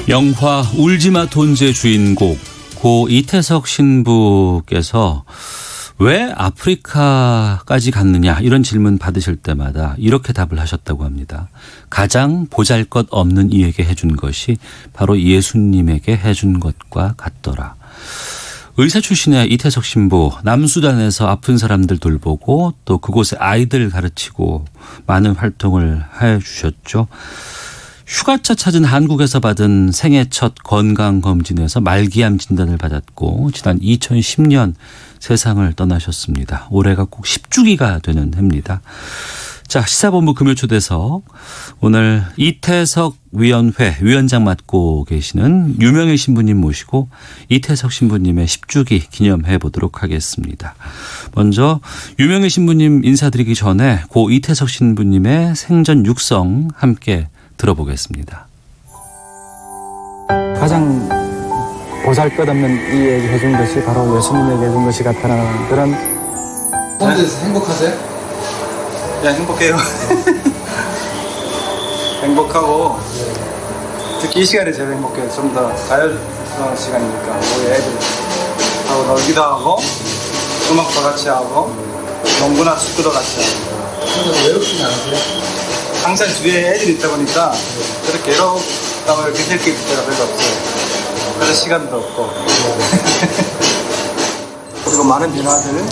영화 울지마 톤즈의 주인공 고 이태석 신부께서 왜 아프리카까지 갔느냐 이런 질문 받으실 때마다 이렇게 답을 하셨다고 합니다. 가장 보잘것없는 이에게 해준 것이 바로 예수님에게 해준 것과 같더라. 의사 출신의 이태석 신부, 남수단에서 아픈 사람들 돌보고 또 그곳에 아이들 가르치고 많은 활동을 해주셨죠. 휴가차 찾은 한국에서 받은 생애 첫 건강검진에서 말기암 진단을 받았고 지난 2010년 세상을 떠나셨습니다. 올해가 꼭 10주기가 되는 해입니다. 자, 시사본부 금요초대석 오늘 이태석 위원회 위원장 맡고 계시는 유명일 신부님 모시고 이태석 신부님의 10주기 기념해 보도록 하겠습니다. 먼저 유명일 신부님 인사드리기 전에 고 이태석 신부님의 생전 육성 함께 들어보겠습니다. 가장 보잘것없는 이에게 해준 것이 바로 예수님에게 해준 것이 같다는 그런. 혼자서 행복하세요? 네, 행복해요. 행복하고 특히 이 시간이 제일 행복해요. 좀 더 자유로운 시간이니까 우리 애들하고 놀기도 하고 음악도 같이 하고 농구나 축구도 같이 하고. 혼자서 외롭지는 않으세요? 항상 주위에 애들이 있다 보니까 그렇게 괴롭다고 이렇게 느낄 때가 별로 없어요. 그래서 시간도 없고. 그리고 많은 변화들,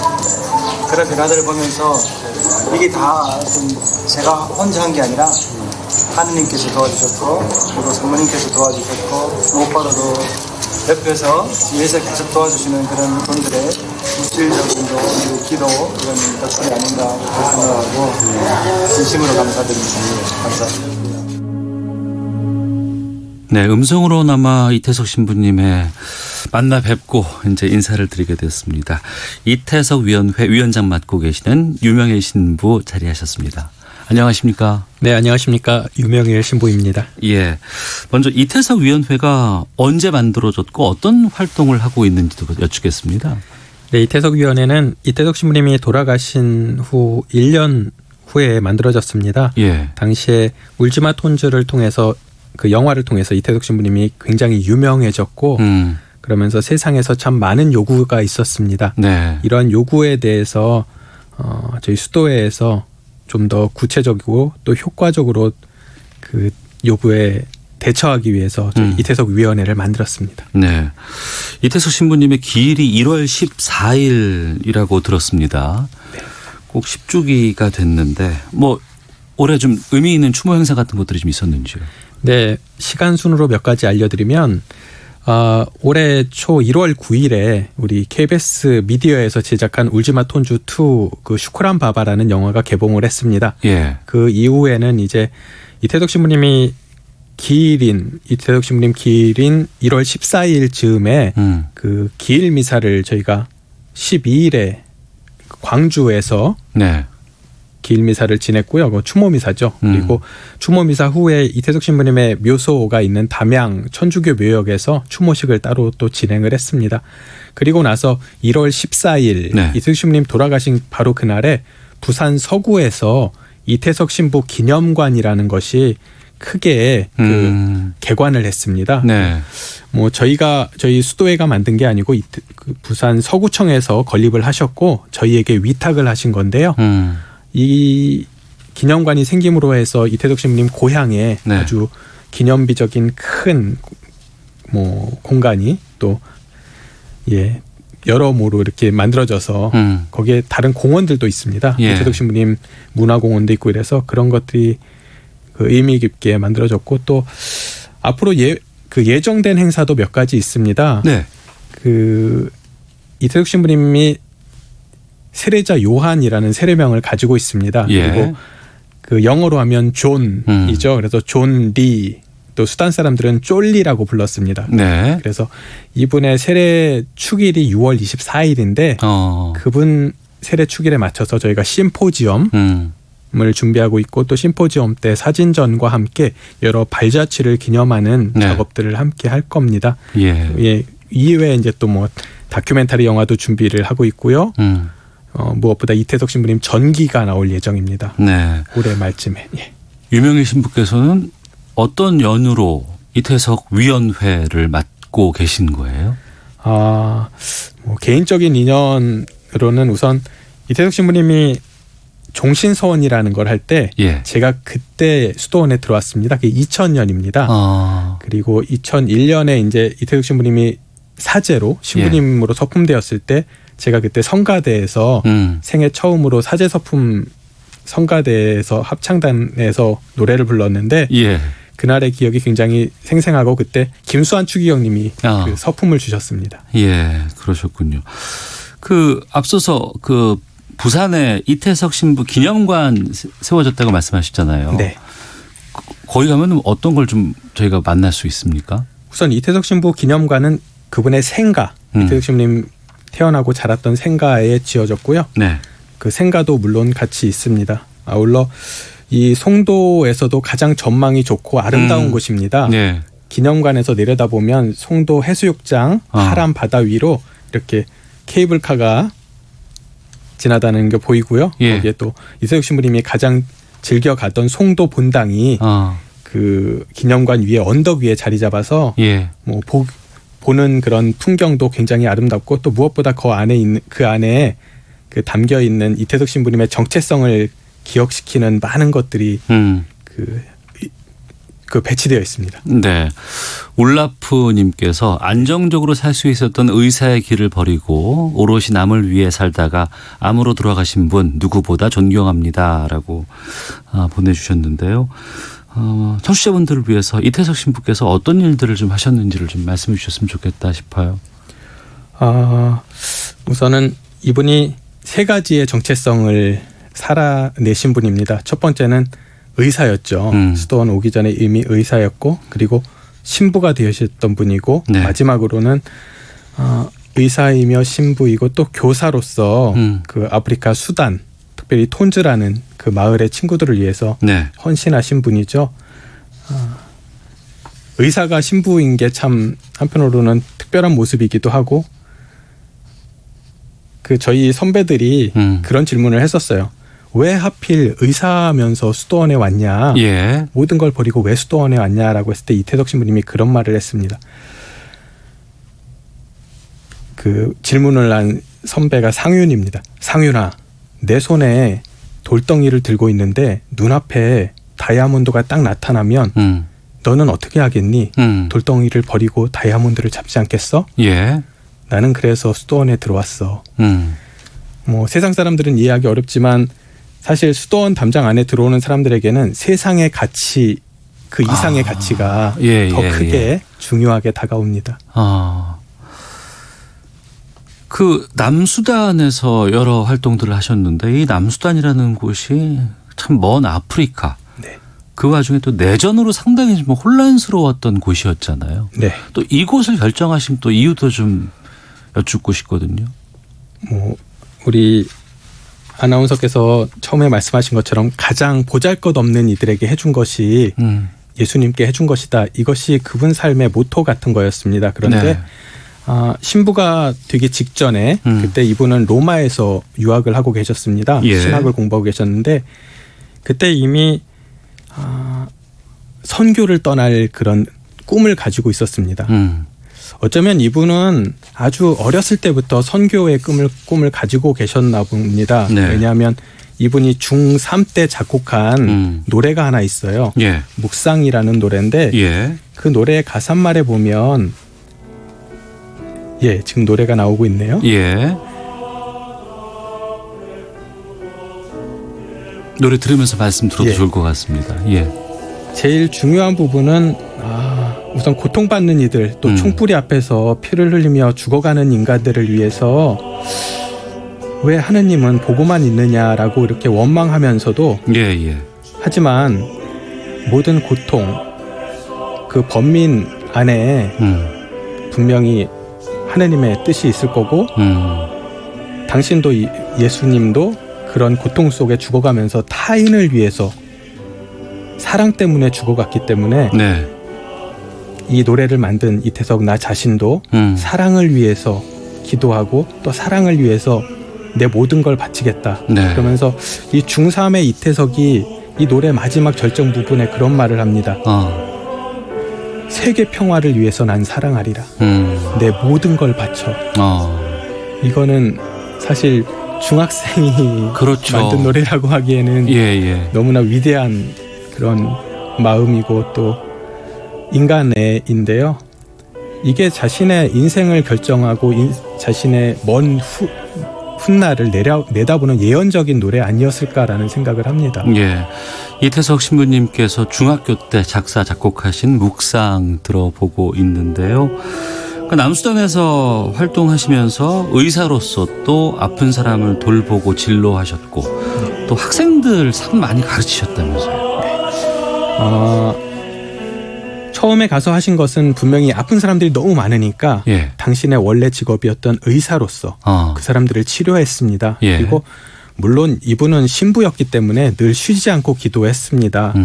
그런 변화들을 보면서 이게 다 좀 제가 혼자 한 게 아니라 하느님께서 도와주셨고 그리고 성모님께서 도와주셨고 무엇보다도 옆에서 뒤에서 계속 도와주시는 그런 분들의 물질적인 그리고 기도 이런 덕분이 아닌가 그렇게 생각하고 진심으로 감사드립니다. 감사합니다. 네, 음성으로나마 이태석 신부님의 만나 뵙고 이제 인사를 드리게 됐습니다. 이태석 위원회 위원장 맡고 계시는 유명일 신부 자리하셨습니다. 안녕하십니까? 네, 안녕하십니까? 유명일 신부입니다. 예. 먼저 이태석 위원회가 언제 만들어졌고 어떤 활동을 하고 있는지도 여쭙겠습니다. 네, 이태석 위원회는 이태석 신부님이 돌아가신 후 1년 후에 만들어졌습니다. 예. 당시에 울지마 톤즈를 통해서 그 영화를 통해서 이태석 신부님이 굉장히 유명해졌고 그러면서 세상에서 참 많은 요구가 있었습니다. 네. 이러한 요구에 대해서 저희 수도회에서 좀 더 구체적이고 또 효과적으로 그 요구에 대처하기 위해서 저희 이태석 위원회를 만들었습니다. 네. 이태석 신부님의 기일이 1월 14일이라고 들었습니다. 네. 꼭 10주기가 됐는데 뭐 올해 좀 의미 있는 추모 행사 같은 것들이 좀 있었는지요? 네. 시간 순으로 몇 가지 알려드리면 올해 초 1월 9일에 우리 KBS 미디어에서 제작한 울지마 톤즈 2 그 슈크란 바바라는 영화가 개봉을 했습니다. 예. 그 이후에는 이제 이태석 신부님 기일인 1월 14일 즈음에 그 기일 미사를 저희가 12일에 광주에서 네. 기일 미사를 지냈고요. 그 추모 미사죠. 그리고 추모 미사 후에 이태석 신부님의 묘소가 있는 담양 천주교 묘역에서 추모식을 따로 또 진행을 했습니다. 그리고 나서 1월 14일 네. 이태석 신부님 돌아가신 바로 그날에 부산 서구에서 이태석 신부 기념관이라는 것이 크게 개관을 했습니다. 네. 뭐 저희 수도회가 만든 게 아니고 그 부산 서구청에서 건립을 하셨고 저희에게 위탁을 하신 건데요. 이 기념관이 생김으로 해서 이태석 신부님 고향에 네. 아주 기념비적인 큰 뭐 공간이 또 여러모로 이렇게 만들어져서 거기에 다른 공원들도 있습니다. 예. 이태석 신부님 문화공원도 있고 이래서 그런 것들이 그 의미 깊게 만들어졌고 또 앞으로 예정된 행사도 몇 가지 있습니다. 네. 그 이태석 신부님이 세례자 요한이라는 세례명을 가지고 있습니다. 예. 그리고 그 영어로 하면 존이죠. 그래서 존 리, 또 수단 사람들은 쫄리라고 불렀습니다. 네. 그래서 이분의 세례 축일이 6월 24일인데 그분 세례 축일에 맞춰서 저희가 심포지엄을 준비하고 있고 또 심포지엄 때 사진전과 함께 여러 발자취를 기념하는 네. 작업들을 함께 할 겁니다. 예. 이외에 이제 또 뭐 다큐멘터리 영화도 준비를 하고 있고요. 무엇보다 이태석 신부님 전기가 나올 예정입니다. 네. 올해 말쯤에. 예. 유명일 신부께서는 어떤 연유로 이태석 위원회를 맡고 계신 거예요? 뭐 개인적인 인연으로는 우선 이태석 신부님이 종신서원이라는 걸 할 때 예. 제가 그때 수도원에 들어왔습니다. 그게 2000년입니다. 그리고 2001년에 이제 이태석 신부님이 사제로 신부님으로 서품되었을 때 제가 그때 성가대에서 생애 처음으로 사제 서품 성가대에서 합창단에서 노래를 불렀는데 예. 그날의 기억이 굉장히 생생하고 그때 김수환 추기경님이 그 서품을 주셨습니다. 예, 그러셨군요. 그 앞서서 그 부산에 이태석 신부 기념관 세워졌다고 말씀하셨잖아요. 네. 거기 가면 어떤 걸 좀 저희가 만날 수 있습니까? 우선 이태석 신부 기념관은 그분의 생가, 이태석 신부님 태어나고 자랐던 생가에 지어졌고요. 네. 그 생가도 물론 같이 있습니다. 아울러 이 송도에서도 가장 전망이 좋고 아름다운 곳입니다. 네. 기념관에서 내려다보면 송도 해수욕장 파란 바다 위로 이렇게 케이블카가 지나다니는 게 보이고요. 예. 거기에 또 이태석 신부님이 가장 즐겨 가던 송도 본당이 그 기념관 위에 언덕 위에 자리 잡아서 예. 뭐 보는 그런 풍경도 굉장히 아름답고 또 무엇보다 그 안에 있는 그 안에 그 담겨 있는 이태석 신부님의 정체성을 기억시키는 많은 것들이 그 배치되어 있습니다. 네. 울라프님께서 안정적으로 살 수 있었던 의사의 길을 버리고 오롯이 남을 위해 살다가 암으로 돌아가신 분 누구보다 존경합니다라고 보내주셨는데요. 청취자분들을 위해서 이태석 신부께서 어떤 일들을 좀 하셨는지를 좀 말씀해 주셨으면 좋겠다 싶어요. 우선은 이분이 세 가지의 정체성을 살아내신 분입니다. 첫 번째는 의사였죠. 수도원 오기 전에 이미 의사였고 그리고 신부가 되셨던 분이고 네. 마지막으로는 의사이며 신부이고 또 교사로서 그 아프리카 수단 특별히 톤즈라는 그 마을의 친구들을 위해서 네. 헌신하신 분이죠. 의사가 신부인 게 참 한편으로는 특별한 모습이기도 하고 그 저희 선배들이 그런 질문을 했었어요. 왜 하필 의사면서 수도원에 왔냐. 예. 모든 걸 버리고 왜 수도원에 왔냐라고 했을 때 이태석 신부님이 그런 말을 했습니다. 그 질문을 한 선배가 상윤입니다. 상윤아, 내 손에 돌덩이를 들고 있는데 눈앞에 다이아몬드가 딱 나타나면 너는 어떻게 하겠니? 돌덩이를 버리고 다이아몬드를 잡지 않겠어? 예. 나는 그래서 수도원에 들어왔어. 뭐 세상 사람들은 이해하기 어렵지만 사실 수도원 담장 안에 들어오는 사람들에게는 세상의 가치 그 이상의 가치가 더 크게 중요하게 다가옵니다. 그 남수단에서 여러 활동들을 하셨는데 이 남수단이라는 곳이 참 먼 아프리카. 네. 그 와중에 또 내전으로 상당히 좀 혼란스러웠던 곳이었잖아요. 네. 또 이곳을 결정하신 또 이유도 좀 여쭙고 싶거든요. 뭐 우리 아나운서께서 처음에 말씀하신 것처럼 가장 보잘것없는 이들에게 해준 것이 예수님께 해준 것이다. 이것이 그분 삶의 모토 같은 거였습니다. 그런데 네. 신부가 되기 직전에 그때 이분은 로마에서 유학을 하고 계셨습니다. 예. 신학을 공부하고 계셨는데 그때 이미 선교를 떠날 그런 꿈을 가지고 있었습니다. 어쩌면 이분은 아주 어렸을 때부터 선교의 꿈을 가지고 계셨나 봅니다. 네. 왜냐하면 이분이 중3 때 작곡한 노래가 하나 있어요. 예. 묵상이라는 노래인데 예. 그 노래의 가사말에 보면 지금 노래가 나오고 있네요. 예. 노래 들으면서 말씀 들어도 좋을 것 같습니다. 예. 제일 중요한 부분은 우선 고통받는 이들 또 총뿌리 앞에서 피를 흘리며 죽어가는 인간들을 위해서 왜 하느님은 보고만 있느냐라고 이렇게 원망하면서도 하지만 모든 고통 그 번민 안에 분명히 하느님의 뜻이 있을 거고 당신도 예수님도 그런 고통 속에 죽어가면서 타인을 위해서 사랑 때문에 죽어갔기 때문에 이 노래를 만든 이태석 나 자신도 사랑을 위해서 기도하고 또 사랑을 위해서 내 모든 걸 바치겠다. 그러면서 이 중3의 이태석이 이 노래 마지막 절정 부분에 그런 말을 합니다. 세계 평화를 위해서 난 사랑하리라. 내 모든 걸 바쳐. 이거는 사실 중학생이 그렇죠. 만든 노래라고 하기에는 너무나 위대한 그런 마음이고 또 인간애인데요. 이게 자신의 인생을 결정하고 자신의 먼 훗날을 내다보는 예언적인 노래 아니었을까라는 생각을 합니다. 예, 이태석 신부님께서 중학교 때 작사 작곡하신 묵상 들어보고 있는데요. 남수단에서 활동하시면서 의사로서 또 아픈 사람을 돌보고 진로하셨고 또 학생들 참 많이 가르치셨다면서요. 처음에 가서 하신 것은 분명히 아픈 사람들이 너무 많으니까 당신의 원래 직업이었던 의사로서 그 사람들을 치료했습니다. 그리고 물론 이분은 신부였기 때문에 늘 쉬지 않고 기도했습니다.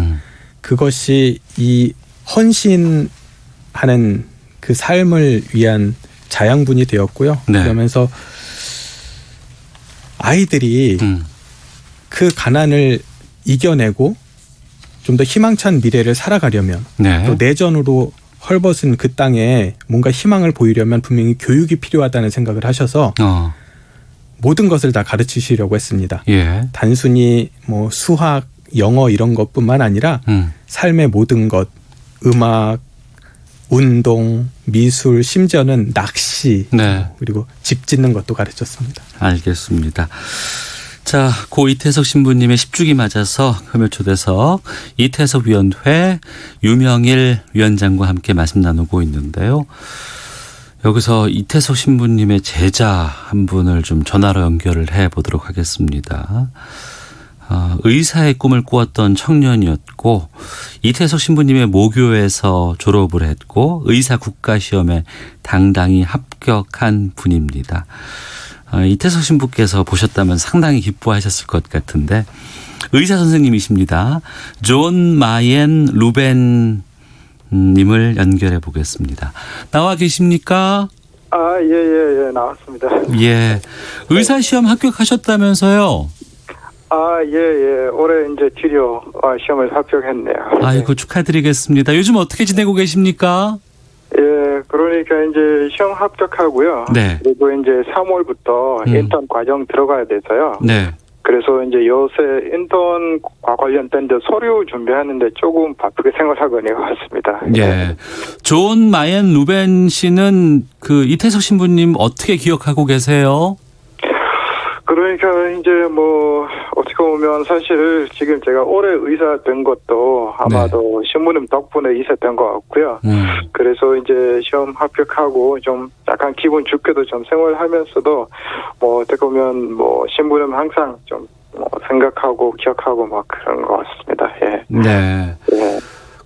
그것이 이 헌신하는 그 삶을 위한 자양분이 되었고요. 그러면서 아이들이 그 가난을 이겨내고 좀 더 희망찬 미래를 살아가려면 또 내전으로 헐벗은 그 땅에 뭔가 희망을 보이려면 분명히 교육이 필요하다는 생각을 하셔서 모든 것을 다 가르치시려고 했습니다. 단순히 뭐 수학, 영어 이런 것뿐만 아니라 삶의 모든 것, 음악, 운동, 미술, 심지어는 낚시 그리고 집 짓는 것도 가르쳤습니다. 알겠습니다. 자, 고 이태석 신부님의 10주기 맞아서 금요초대석 이태석위원회 유명일 위원장과 함께 말씀 나누고 있는데요. 여기서 이태석 신부님의 제자 한 분을 좀 전화로 연결을 해보도록 하겠습니다. 의사의 꿈을 꾸었던 청년이었고 이태석 신부님의 모교에서 졸업을 했고 의사 국가시험에 당당히 합격한 분입니다. 이태석 신부께서 보셨다면 상당히 기뻐하셨을 것 같은데 의사 선생님이십니다. 존 마옌 루벤 님을 연결해 보겠습니다. 나와 계십니까? 예, 나왔습니다. 예. 의사 시험 합격하셨다면서요? 예. 올해 이제 치료 시험을 합격했네요. 아이고, 축하드리겠습니다. 요즘 어떻게 지내고 계십니까? 예, 그러니까 이제 시험 합격하고요. 그리고 이제 3월부터 인턴 과정 들어가야 돼서요. 그래서 이제 요새 인턴과 관련된 이제 서류 준비하는데 조금 바쁘게 생활하고 있는 것 같습니다. 예. 존 마옌 루벤 씨는 그 이태석 신부님 어떻게 기억하고 계세요? 그러니까 이제 뭐 어떻게 보면 사실 지금 제가 올해 의사 된 것도 아마도 신부님 덕분에 있었던 것 같고요. 그래서 이제 시험 합격하고 좀 약간 기분 좋게도 좀 생활하면서도 뭐 어떻게 보면 뭐 신부님 항상 좀 뭐 생각하고 기억하고 막 그런 것 같습니다. 예.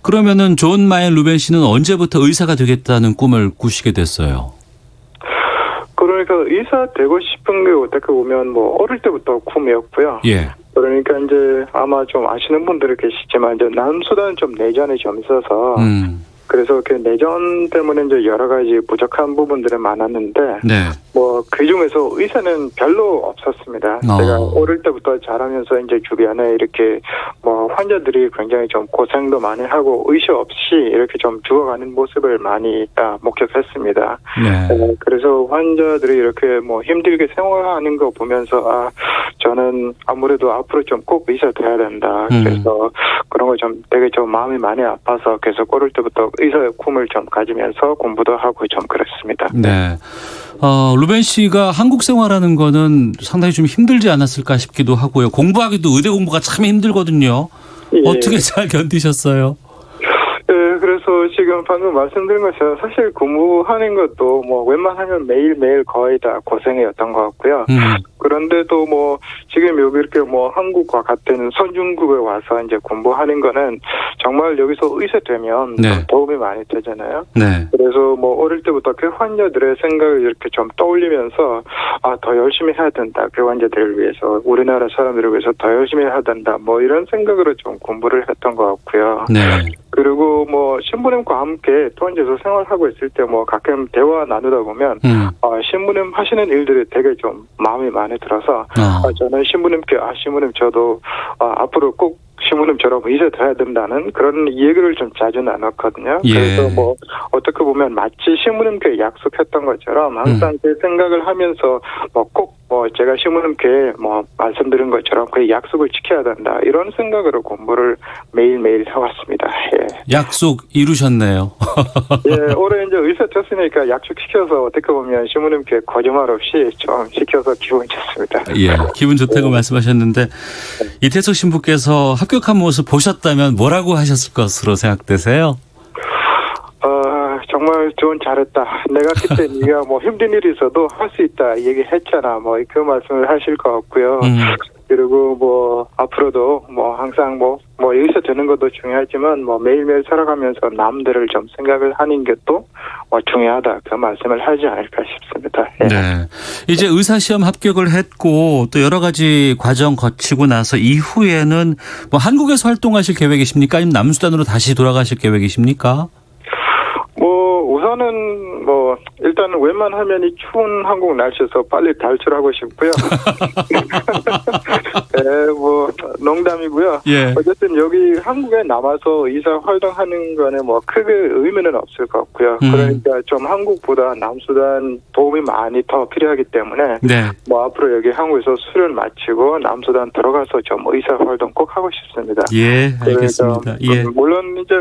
그러면은 존 마옌 루벤 씨는 언제부터 의사가 되겠다는 꿈을 꾸시게 됐어요? 그러니까 의사 되고 싶은 게 어떻게 보면 뭐 어릴 때부터 꿈이었고요. 그러니까 이제 아마 좀 아시는 분들이 계시지만 이제 남수단 좀 내전이 좀 있어서 그래서 그 내전 때문에 이제 여러 가지 부족한 부분들이 많았는데 뭐 그 중에서 의사는 별로 없었습니다. 제가 어릴 때부터 자라면서 이제 주변에 이렇게 뭐 환자들이 굉장히 좀 고생도 많이 하고 의식 없이 이렇게 좀 죽어가는 모습을 많이 목격했습니다. 그래서 환자들이 이렇게 뭐 힘들게 생활하는 거 보면서 저는 아무래도 앞으로 좀 꼭 의사 돼야 된다. 그래서 그런 거 좀 되게 좀 마음이 많이 아파서 계속 어릴 때부터 의사의 꿈을 좀 가지면서 공부도 하고 좀 그랬습니다. 루벤 씨가 한국 생활하는 거는 상당히 좀 힘들지 않았을까 싶기도 하고요. 공부하기도 의대 공부가 참 힘들거든요. 어떻게 잘 견디셨어요? 그래서 지금 방금 말씀드린 것처럼 사실 공부하는 것도 뭐 웬만하면 매일매일 거의 다 고생이었던 것 같고요. 그런데도 뭐 지금 여기 이렇게 뭐 한국과 같은 선진국에 와서 이제 공부하는 거는 정말 여기서 의사 되면 도움이 많이 되잖아요. 그래서 뭐 어릴 때부터 그 환자들의 생각을 이렇게 좀 떠올리면서 더 열심히 해야 된다. 그 환자들을 위해서 우리나라 사람들을 위해서 더 열심히 해야 된다. 뭐 이런 생각으로 좀 공부를 했던 것 같고요. 그리고 뭐 신부님과 함께 토원지에서 생활하고 있을 때 뭐 가끔 대화 나누다 보면 신부님 하시는 일들이 되게 좀 마음이 많이 들어서 저는 신부님께 신부님 저도 앞으로 꼭 신부님처럼 의사 돼야 된다는 그런 얘기를 좀 자주 나눴거든요. 예. 그래서 뭐 어떻게 보면 마치 신부님께 약속했던 것처럼 항상 제 생각을 하면서 뭐 꼭 뭐 제가 신부님께 뭐 말씀드린 것처럼 그 약속을 지켜야 된다 이런 생각으로 공부를 매일매일 해왔습니다. 예. 약속 이루셨네요. 예, 올해 이제 의사 됐으니까 약속 시켜서 어떻게 보면 신부님께 거짓말 없이 좀 시켜서 기분 좋습니다. 예, 기분 좋다고 말씀하셨는데 이태석 신부께서 합격한 모습 보셨다면 뭐라고 하셨을 것으로 생각되세요? 정말 좋은 잘했다. 내가 그때 네가 뭐 힘든 일이 있어도 할 수 있다 얘기했잖아. 뭐 그 말씀을 하실 것 같고요. 그리고 뭐 앞으로도 뭐 항상 뭐 여기서 되는 것도 중요하지만 뭐 매일매일 살아가면서 남들을 좀 생각을 하는 게 또 중요하다. 그 말씀을 하지 않을까 싶습니다. 예. 네. 이제 의사시험 합격을 했고 또 여러 가지 과정 거치고 나서 이후에는 뭐 한국에서 활동하실 계획이십니까? 아니면 남수단으로 다시 돌아가실 계획이십니까? 우선은 뭐 일단은 웬만하면 이 추운 한국 날씨에서 빨리 탈출하고 싶고요. 네, 뭐 농담이고요. 예. 어쨌든 여기 한국에 남아서 의사 활동하는 거는 뭐 크게 의미는 없을 것 같고요. 그러니까 좀 한국보다 남수단 도움이 많이 더 필요하기 때문에 네. 뭐 앞으로 여기 한국에서 수련 마치고 남수단 들어가서 좀 의사 활동 꼭 하고 싶습니다. 예, 알겠습니다. 그러니까 예. 물론 이제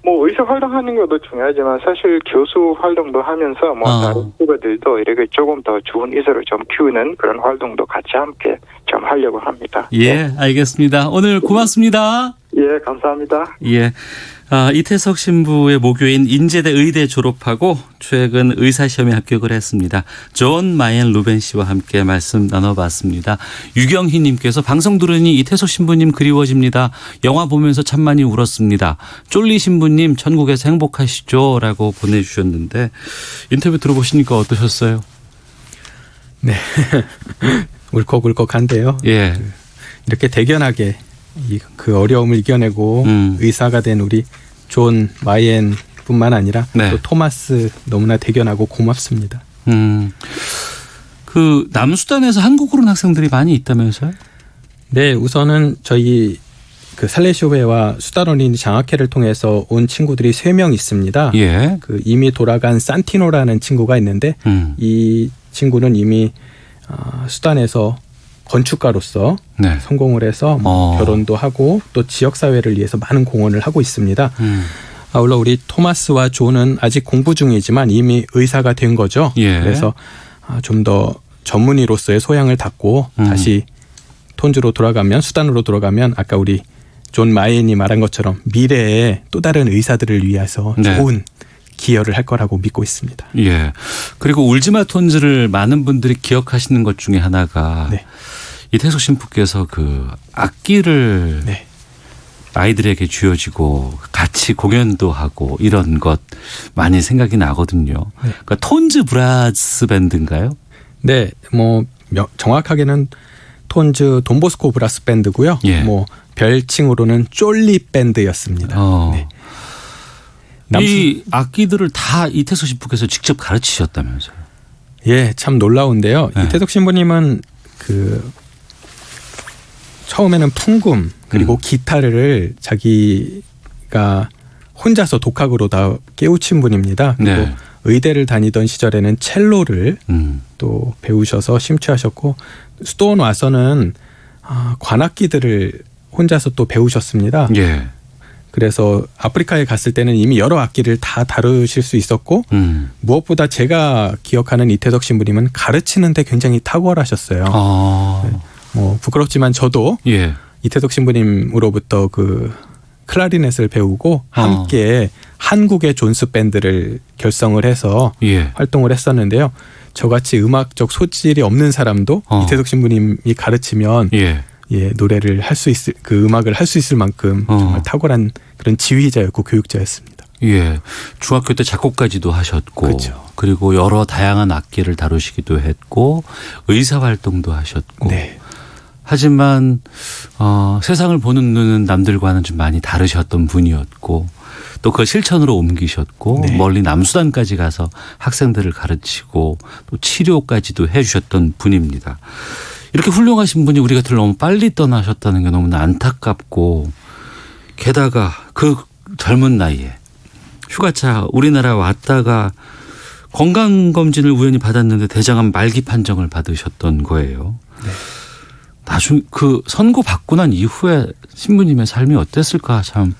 뭐 의사 활동하는 것도 중요하지만 사실 교수 활동도 하면서 뭐 다른 후배들도 이렇게 조금 더 좋은 의사를 좀 키우는 그런 활동도 같이 함께 좀 하려고 합니다. 예, 알겠습니다. 오늘 고맙습니다. 예, 감사합니다. 예. 이태석 신부의 모교인 인제대 의대 졸업하고 최근 의사시험에 합격을 했습니다. 존 마이앤 루벤 씨와 함께 말씀 나눠봤습니다. 유경희 님께서 방송 들으니 이태석 신부님 그리워집니다. 영화 보면서 참 많이 울었습니다. 쫄리 신부님 천국에서 행복하시죠? 라고 보내주셨는데 인터뷰 들어보시니까 어떠셨어요? 네. 울컥울컥한데요. 예. 이렇게 대견하게 그 어려움을 이겨내고 의사가 된 우리 존 마이앤 뿐만 아니라 네. 또 토마스 너무나 대견하고 고맙습니다. 그 남수단에서 한국으로 온 학생들이 많이 있다면서요? 네, 우선은 저희 그 살레쇼베와 수단 어린이 장학회를 통해서 온 친구들이 3명 있습니다. 예. 그 이미 돌아간 산티노라는 친구가 있는데 이 친구는 이미 수단에서 건축가로서 네. 성공을 해서 뭐 결혼도 하고 또 지역사회를 위해서 많은 공헌을 하고 있습니다. 아울러 우리 토마스와 존은 아직 공부 중이지만 이미 의사가 된 거죠. 예. 그래서 좀 더 전문의로서의 소양을 닦고 다시 톤주로 돌아가면 수단으로 돌아가면 아까 우리 존 마이앤이 말한 것처럼 미래에 또 다른 의사들을 위해서 네. 좋은 기여를 할 거라고 믿고 있습니다. 예. 그리고 울지마 톤즈를 많은 분들이 기억하시는 것 중에 하나가 네. 이태석 신부께서 그 악기를 네. 아이들에게 쥐어지고 같이 공연도 하고 이런 것 많이 생각이 나거든요. 네. 그러니까 톤즈 브라스 밴드인가요? 네, 뭐 정확하게는 톤즈 돈보스코 브라스 밴드고요. 예. 뭐 별칭으로는 쫄리 밴드였습니다. 네. 이 악기들을 다 이태석 신부께서 직접 가르치셨다면서요? 예, 참 놀라운데요. 네. 이태석 신부님은 그 처음에는 풍금 그리고 기타를 자기가 혼자서 독학으로 다 깨우친 분입니다. 그리고 네. 의대를 다니던 시절에는 첼로를 또 배우셔서 심취하셨고 수도원 와서는 관악기들을 혼자서 또 배우셨습니다. 예. 그래서 아프리카에 갔을 때는 이미 여러 악기를 다 다루실 수 있었고 무엇보다 제가 기억하는 이태석 신부님은 가르치는 데 굉장히 탁월하셨어요. 네. 뭐 부끄럽지만 저도 예. 이태석 신부님으로부터 그 클라리넷을 배우고 함께 한국의 존스 밴드를 결성을 해서 예. 활동을 했었는데요. 저같이 음악적 소질이 없는 사람도 이태석 신부님이 가르치면 예. 예, 노래를 할 수 있을 그 음악을 할 수 있을 만큼 정말 탁월한 그런 지휘자였고 교육자였습니다. 예. 중학교 때 작곡까지도 하셨고 그렇죠. 그리고 여러 다양한 악기를 다루시기도 했고 의사 활동도 하셨고 네. 하지만 세상을 보는 눈은 남들과는 좀 많이 다르셨던 분이었고 또 그 실천으로 옮기셨고 네. 멀리 남수단까지 가서 학생들을 가르치고 또 치료까지도 해 주셨던 분입니다. 이렇게 훌륭하신 분이 우리 곁을 너무 빨리 떠나셨다는 게 너무나 안타깝고 게다가 그 젊은 나이에 휴가차 우리나라 왔다가 건강검진을 우연히 받았는데 대장암 말기 판정을 받으셨던 거예요. 네. 나중 그 선고 받고 난 이후에 신부님의 삶이 어땠을까 참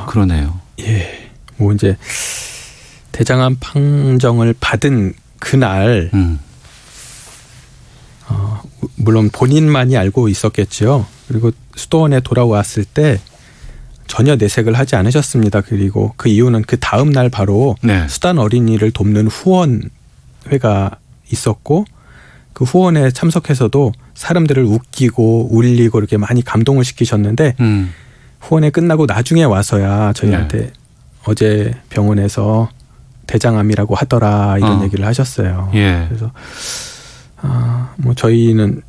그러네요. 예, 뭐 이제 대장암 판정을 받은 그날 물론 본인만이 알고 있었겠죠. 그리고 수도원에 돌아왔을 때 전혀 내색을 하지 않으셨습니다. 그리고 그 이유는 그 다음 날 바로 네. 수단 어린이를 돕는 후원회가 있었고 그 후원에 참석해서도 사람들을 웃기고 울리고 이렇게 많이 감동을 시키셨는데 후원회 끝나고 나중에 와서야 저희한테 네. 어제 병원에서 대장암이라고 하더라 이런 얘기를 하셨어요. 예. 그래서 뭐 저희는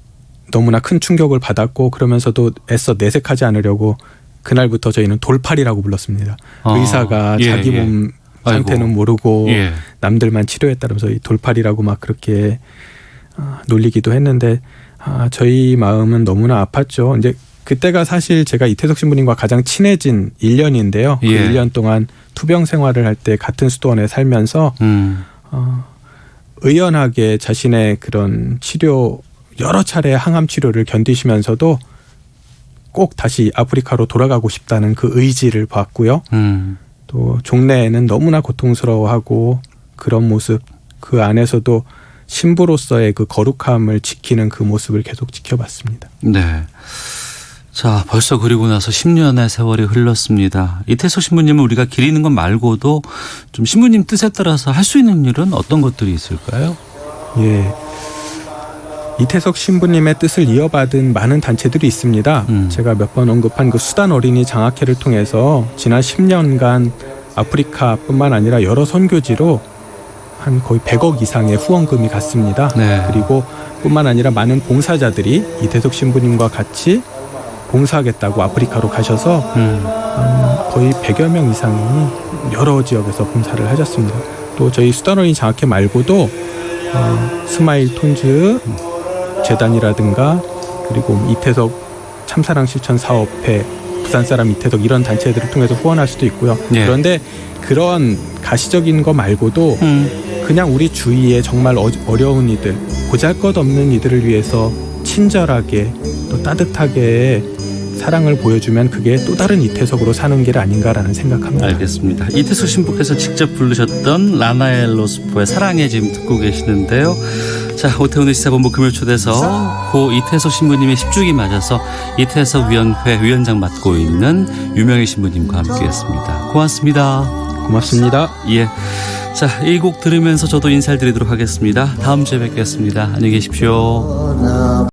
너무나 큰 충격을 받았고 그러면서도 애써 내색하지 않으려고 그날부터 저희는 돌팔이라고 불렀습니다. 의사가 자기 몸 상태는 아이고. 모르고 남들만 치료했다면서 이 돌팔이라고 막 그렇게 놀리기도 했는데 저희 마음은 너무나 아팠죠. 이제 그때가 사실 제가 이태석 신부님과 가장 친해진 1년인데요. 그 1년 동안 투병 생활을 할 때 같은 수도원에 살면서 의연하게 자신의 그런 치료 여러 차례 항암 치료를 견디시면서도 꼭 다시 아프리카로 돌아가고 싶다는 그 의지를 봤고요. 또 종래에는 너무나 고통스러워하고 그런 모습 그 안에서도 신부로서의 그 거룩함을 지키는 그 모습을 계속 지켜봤습니다. 네. 자, 벌써 그리고 나서 10년의 세월이 흘렀습니다. 이태석 신부님은 우리가 기리는 것 말고도 좀 신부님 뜻에 따라서 할 수 있는 일은 어떤 것들이 있을까요? 예. 이태석 신부님의 뜻을 이어받은 많은 단체들이 있습니다. 제가 몇 번 언급한 그 수단 어린이 장학회를 통해서 지난 10년간 아프리카뿐만 아니라 여러 선교지로 한 거의 100억 이상의 후원금이 갔습니다. 네. 그리고 뿐만 아니라 많은 봉사자들이 이태석 신부님과 같이 봉사하겠다고 아프리카로 가셔서 거의 100여 명 이상이 여러 지역에서 봉사를 하셨습니다. 또 저희 수단 어린이 장학회 말고도 스마일 톤즈 재단이라든가 그리고 이태석 참사랑 실천 사업회 부산 사람 이태석 이런 단체들을 통해서 후원할 수도 있고요. 예. 그런데 그런 가시적인 거 말고도 그냥 우리 주위에 정말 어려운 이들 보잘것없는 이들을 위해서 친절하게 또 따뜻하게 사랑을 보여주면 그게 또 다른 이태석으로 사는 길 아닌가라는 생각합니다. 알겠습니다. 이태석 신부께서 직접 부르셨던 라나엘 로스포의 사랑해 지금 듣고 계시는데요. 자, 오태훈의 시사본부 금요초대서 고 이태석 신부님의 10주기 맞아서 이태석 위원회 위원장 맡고 있는 유명희 신부님과 함께했습니다. 고맙습니다. 고맙습니다. 예. 자, 이 곡 들으면서 저도 인사를 드리도록 하겠습니다. 다음 주에 뵙겠습니다. 안녕히 계십시오.